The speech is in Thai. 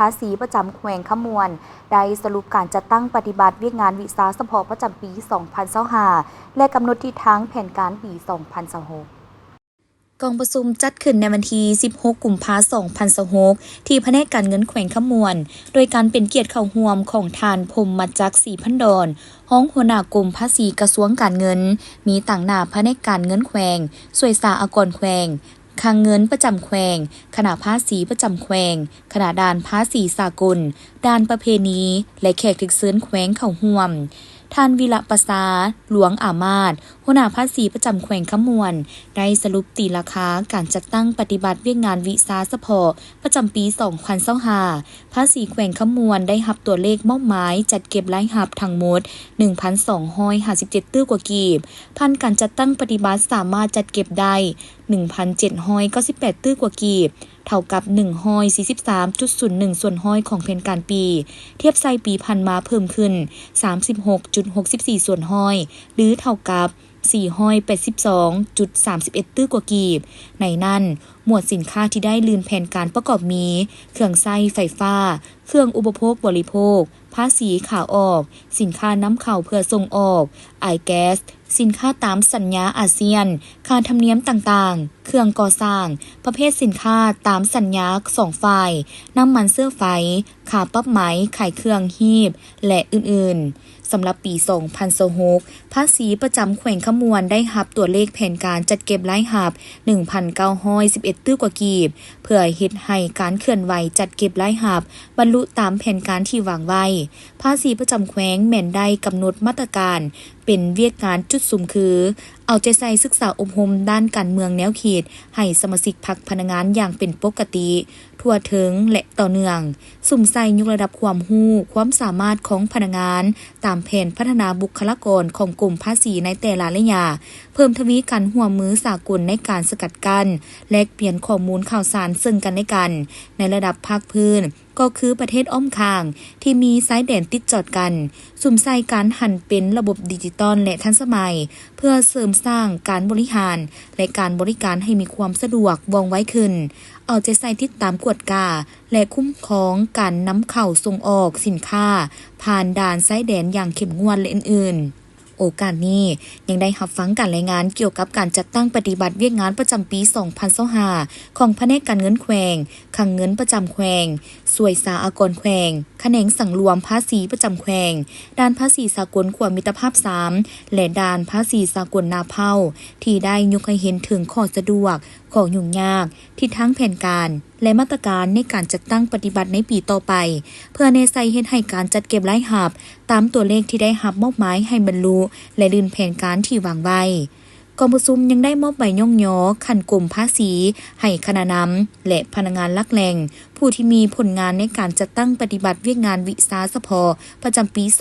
าษีประจำแขวงขมวนได้สรุปการจัดตั้งปฏิบัติเวียกงานวิสาสะเพาะประจำปี 2025 และกำหนดทิศทางแผนการปี 2026 กองประชุมจัดขึ้นในวันที่ 16 กุมภาพันธ์ 2026 ที่แผนกการเงินแขวงขมวน โดยการเป็นเกียรติเข้าร่วมของทานพรหมจักร ศรีพันดรห้องหัวหน้ากรมภาษีกระทรวงการเงิน มีต่างหน้าแผนกการเงินแขวงสวยสาอากรแขวงคลังเงินประจำแขวงคณะภาษีประจำแขวงคณะด่านภาษีสากลด่านประเพณีและแขกถึกเชิญแขวงเข้าร่วมท่านวิระประสาหลวงอามาตย์หัวหน้าภาษีประจำแขวงขมวนได้สรุปตีราคาการจัดตั้งปฏิบัติเวียกงานวิสาสะเพาะประจำปี 2025 ภาษีแขวงขมวนได้รับตัวเลขมอบหมายจัดเก็บรายรับทั้งหมด 1,257 ตื้อกว่ากีบพันการจัดตั้งปฏิบัติสามารถจัดเก็บได้ 1,798 ตื้อกว่ากีบเท่ากับ 143.01 ส่วนห้อยของแผนการปีเทียบไซปีพันมาเพิ่มขึ้น 36.64 ส่วนห้อยหรือเท่ากับ 482.31 ตื้อกว่ากีบในนั้นหมวดสินค้าที่ได้ลืมแผนการประกอบมีเครื่องใช้ไฟฟ้าเครื่องอุปโภคบริโภคภาษีขาออกสินค้านำเข้าเพื่อส่งออกไอแก๊สสินค้าตามสัญญาอาเซียนค่าธรรมเนียมต่างๆเครื่องก่อสร้างประเภทสินค้าตามสัญญา2ฝ่ายน้ำมันเสื้อไฟค่าปรับไหมขายเครื่องฮีบและอื่นๆสำหรับปี 2026 ภาษีประจำแขวงขมวนได้รับตัวเลขแผนการจัดเก็บรายรับ 1,911 ตื้อกว่ากีบเพื่อเฮ็ดให้การเคลื่อนไหวจัดเก็บรายรับบรรลุตามแผนการที่วางไว้ภาษีประจำแขวงแม่นได้กำหนดมาตรการเป็นเวียกงานจุดสุ่มคือเอาใจใส่ศึกษาอบรมด้านการเมืองแนวเขตให้สมาชิกพรรคพนักงานอย่างเป็นปกติทั่วถึงและต่อเนื่องสุ่มใส่ยกระดับความรู้ความสามารถของพนักงานตามแผนพัฒนาบุคลากรของกรมภาษีในแต่ละระยะเพิ่มทวีการร่วมมือสากลในการสกัดกั้นแลกเปลี่ยนข้อมูลข่าวสารซึ่งกันและกันในระดับภาคพื้นก็คือประเทศอ้อมข้างที่มีสายแดนติดจอดกันสุ่มใส่การหันเป็นระบบดิจิตอลและทันสมัยเพื่อเสริมสร้างการบริหารและการบริการให้มีความสะดวกว่องไวขึ้นเอาใจใส่ติดตามกวดกาและคุ้มครองการนำเข้าส่งออกสินค้าผ่านด่านสายแดนอย่างเข้มงวดและอื่นๆโอกาสนี้ยังได้รับฟังการรายงานเกี่ยวกับการจัดตั้งปฏิบัติเวียกงานประจำปี 2025 ของแผนกการเงินแขวงคลังเงินประจำแขวงสวยสาอากรแขวงแขนงสังรวมภาษีประจำแขวงด้านภาษีสากลความมิตรภาพ 3 และด้านภาษีสากลนาเผ่าที่ได้ยกให้เห็นถึงข้อสะดวกของยุ่งยากที่ทั้งแผนการและมาตรการในการจัดตั้งปฏิบัติในปีต่อไปเพื่อแน่ใจเฮ็ดให้การจัดเก็บรายรับตามตัวเลขที่ได้รับมอบหมายให้บรรลุและลื่นแผนการที่วางไว้กองประชุมยังได้มอบใบย่องย่อขันกรมภาษีให้คณะนำและพนักงานหลักแหล่งผู้ที่มีผลงานในการจัดตั้งปฏิบัติเวียกงานวิสาสะเพาะประจำปี 2025